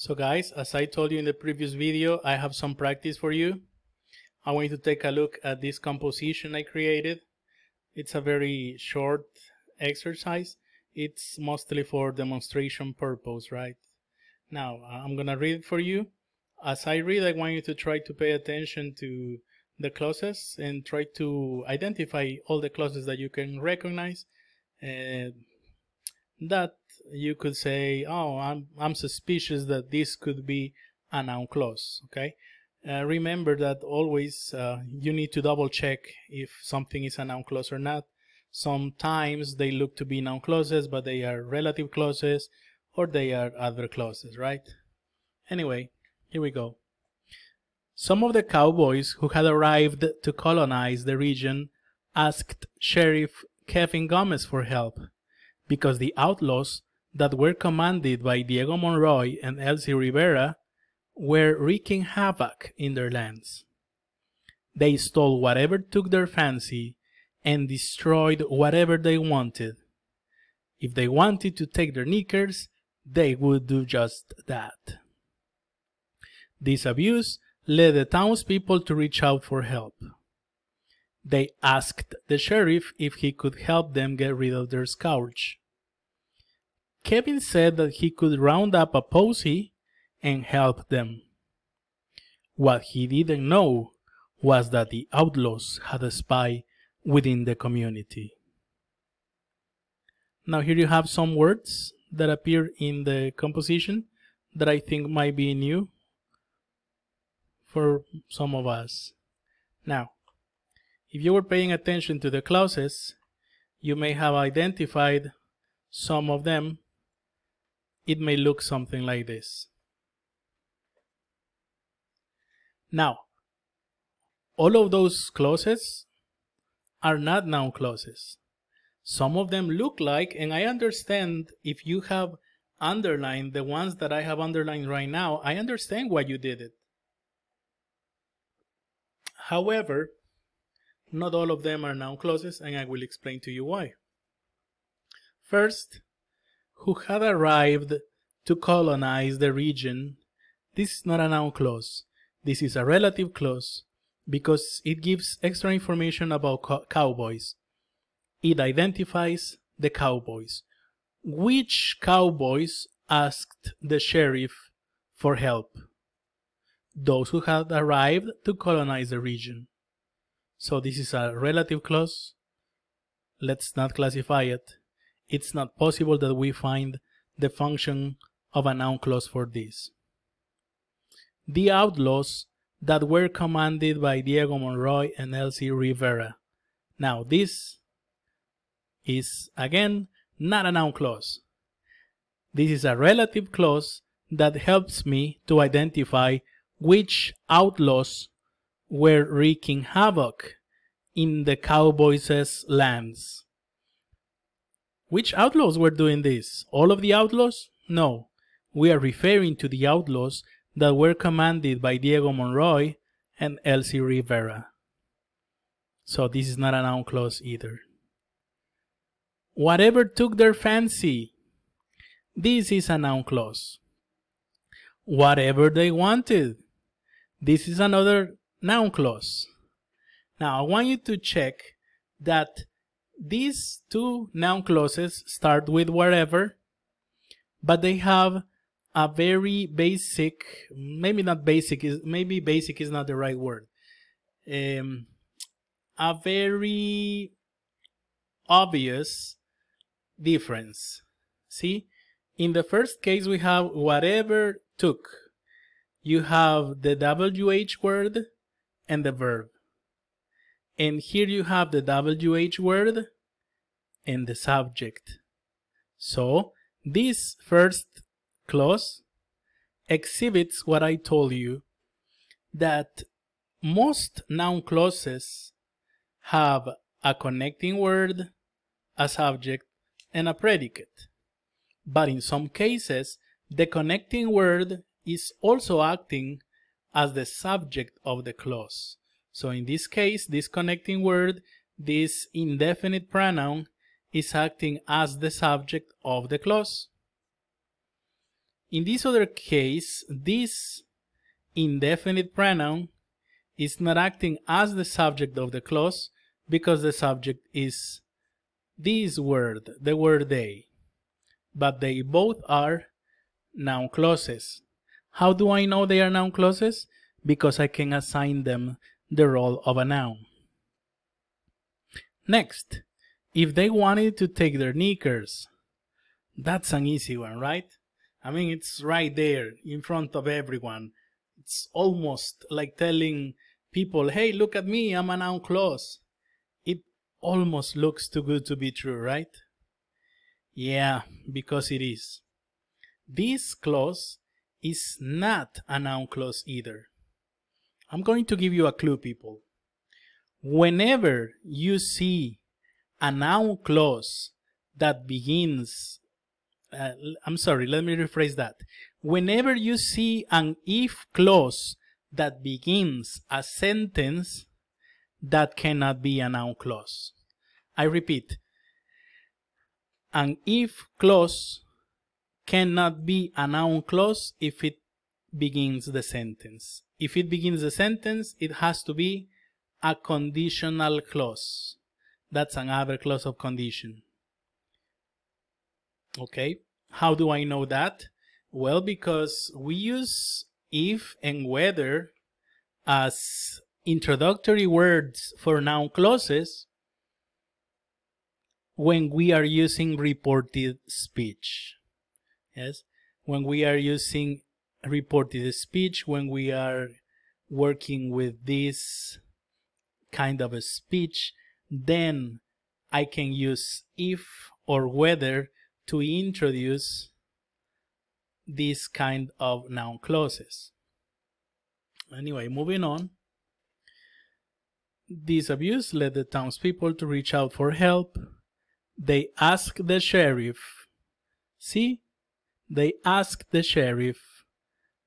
So guys, as I told you in the previous video, I have some practice for you. I want you to take a look at this composition I created. It's a very short exercise. It's mostly for demonstration purpose, right? Now, I'm gonna read it for you. As I read, I want you to try to pay attention to the clauses and try to identify all the clauses that you can recognize. That you could say, oh, I'm suspicious that this could be a noun clause. Okay, remember that always you need to double check if something is a noun clause or not. Sometimes they look to be noun clauses, but they are relative clauses or they are adverb clauses, right? Anyway, here we go. Some of the cowboys who had arrived to colonize the region asked Sheriff Kevin Gomez for help, because the outlaws that were commanded by Diego Monroy and Elsie Rivera were wreaking havoc in their lands. They stole whatever took their fancy and destroyed whatever they wanted. If they wanted to take their knickers, they would do just that. This abuse led the townspeople to reach out for help. They asked the sheriff if he could help them get rid of their scourge. Kevin said that he could round up a posse and help them. What he didn't know was that the outlaws had a spy within the community. Now here you have some words that appear in the composition that I think might be new for some of us. Now, if you were paying attention to the clauses, you may have identified some of them. It may look something like this. Now, all of those clauses are not noun clauses. Some of them look like, and I understand if you have underlined the ones that I have underlined right now, I understand why you did it. However, not all of them are noun clauses, and I will explain to you why. First, who had arrived to colonize the region. This is not a noun clause. This is a relative clause because it gives extra information about cowboys. It identifies the cowboys. Which cowboys asked the sheriff for help? Those who had arrived to colonize the region. So this is a relative clause. Let's not classify it. It's not possible that we find the function of a noun clause for this. The outlaws that were commanded by Diego Monroy and Elsie Rivera. Now this is again not a noun clause. This is a relative clause that helps me to identify which outlaws were wreaking havoc in the cowboys' lands. Which outlaws were doing this? All of the outlaws? No. We are referring to the outlaws that were commanded by Diego Monroy and Elsie Rivera. So this is not a noun clause either. Whatever took their fancy. This is a noun clause. Whatever they wanted. This is another noun clause. Now I want you to check that these two noun clauses start with whatever, but they have a very basic, maybe basic is not the right word, a very obvious difference. See, in the first case we have whatever took. You have the WH word and the verb. And here you have the WH word and the subject. So this first clause exhibits what I told you, that most noun clauses have a connecting word, a subject, and a predicate. But in some cases, the connecting word is also acting as the subject of the clause. So in this case, this connecting word, this indefinite pronoun, is acting as the subject of the clause. In this other case, this indefinite pronoun is not acting as the subject of the clause because the subject is this word, the word they. But they both are noun clauses. How do I know they are noun clauses? Because I can assign them the role of a noun. Next, if they wanted to take their knickers, that's an easy one, right? I mean, it's right there in front of everyone. It's almost like telling people, hey, look at me, I'm a noun clause. It almost looks too good to be true, right? Yeah, because it is. This clause is not a noun clause either. I'm going to give you a clue, people. Whenever you see a noun clause that begins, let me rephrase that. Whenever you see an if clause that begins a sentence, that cannot be a noun clause. I repeat, an if clause cannot be a noun clause if it begins the sentence. If it begins the sentence, it has to be a conditional clause. That's another clause of condition. Okay, how do I know that? Well, because we use if and whether as introductory words for noun clauses when we are using reported speech. Yes, when we are using reported speech, when we are working with this kind of a speech, then I can use if or whether to introduce this kind of noun clauses. Anyway, moving on. This abuse led the townspeople to reach out for help. They asked the sheriff. See? They asked the sheriff.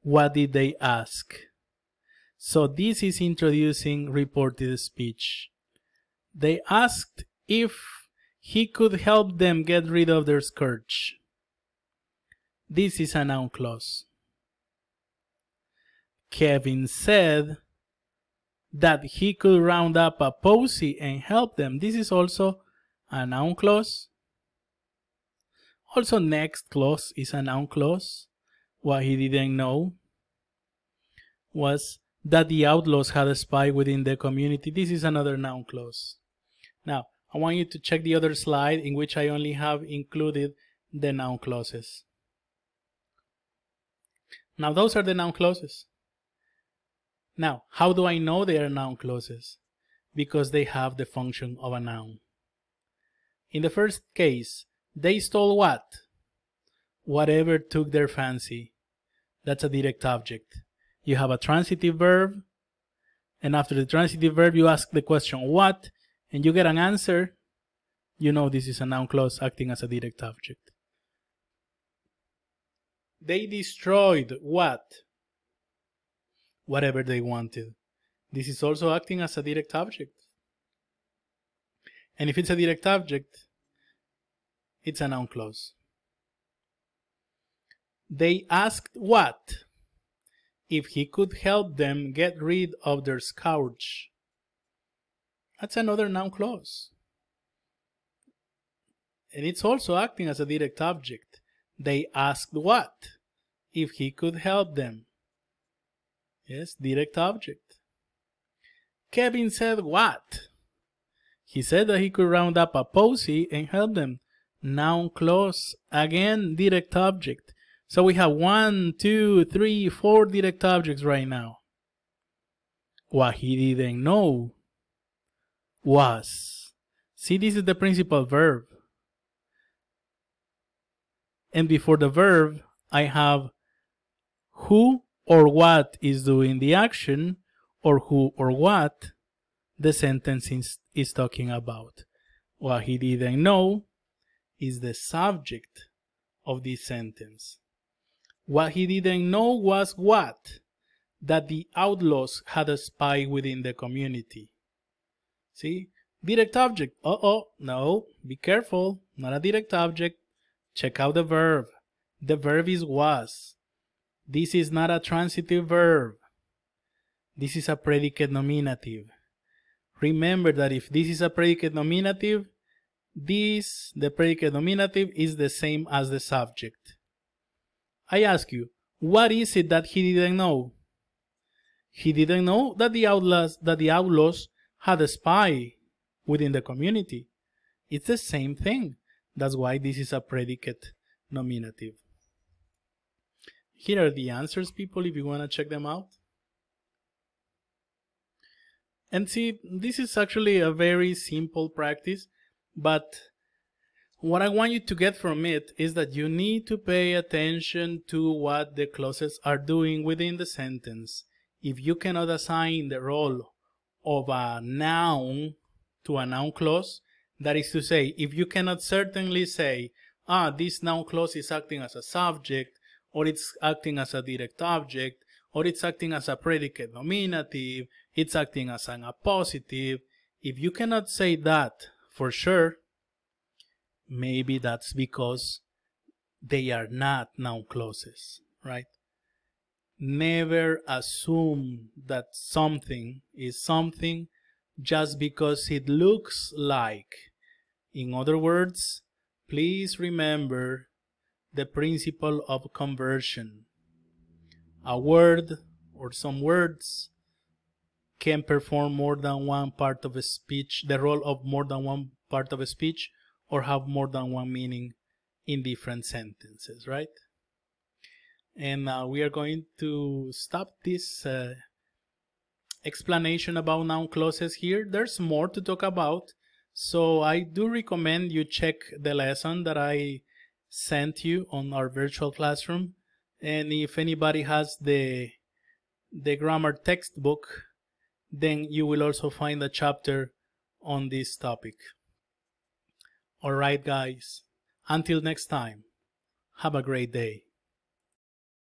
What did they ask? So this is introducing reported speech. They asked if he could help them get rid of their scourge. This is a noun clause. Kevin said that he could round up a posse and help them. This is also a noun clause. Also, next clause is a noun clause. What he didn't know was that the outlaws had a spy within the community. This is another noun clause. Now, I want you to check the other slide in which I only have included the noun clauses. Now, those are the noun clauses. Now, how do I know they are noun clauses? Because they have the function of a noun. In the first case, they stole what? Whatever took their fancy. That's a direct object. You have a transitive verb, and after the transitive verb, you ask the question what, and you get an answer. You know this is a noun clause acting as a direct object. They destroyed what? Whatever they wanted. This is also acting as a direct object. And if it's a direct object, it's a noun clause. They asked what? If he could help them get rid of their scourge. That's another noun clause. And it's also acting as a direct object. They asked what? If he could help them. Yes, direct object. Kevin said what? He said that he could round up a posse and help them. Noun clause. Again, direct object. So we have 1, 2, 3, 4 direct objects right now. What he didn't know was. See, this is the principal verb. And before the verb, I have who or what is doing the action, or who or what the sentence is talking about. What he didn't know is the subject of this sentence. What he didn't know was what? That the outlaws had a spy within the community. See? Direct object. No, be careful. Not a direct object. Check out the verb. The verb is was. This is not a transitive verb. This is a predicate nominative. Remember that if this is a predicate nominative, the predicate nominative is the same as the subject. I ask you, what is it that he didn't know? He didn't know that the outlaws had a spy within the community. It's the same thing. That's why this is a predicate nominative. Here are the answers, people, if you want to check them out. And see, this is actually a very simple practice, but what I want you to get from it is that you need to pay attention to what the clauses are doing within the sentence. If you cannot assign the role of a noun to a noun clause, that is to say, if you cannot certainly say, this noun clause is acting as a subject, or it's acting as a direct object, or it's acting as a predicate nominative, it's acting as an appositive. If you cannot say that for sure, maybe that's because they are not noun clauses, right? Never assume that something is something just because it looks like. In other words, please remember the principle of conversion. A word or some words can perform more than one part of a speech, the role of more than one part of a speech, or have more than one meaning in different sentences, right? And we are going to stop this explanation about noun clauses here. There's more to talk about, so I do recommend you check the lesson that I sent you on our virtual classroom. And if anybody has the grammar textbook, then you will also find a chapter on this topic. Alright guys, until next time, have a great day.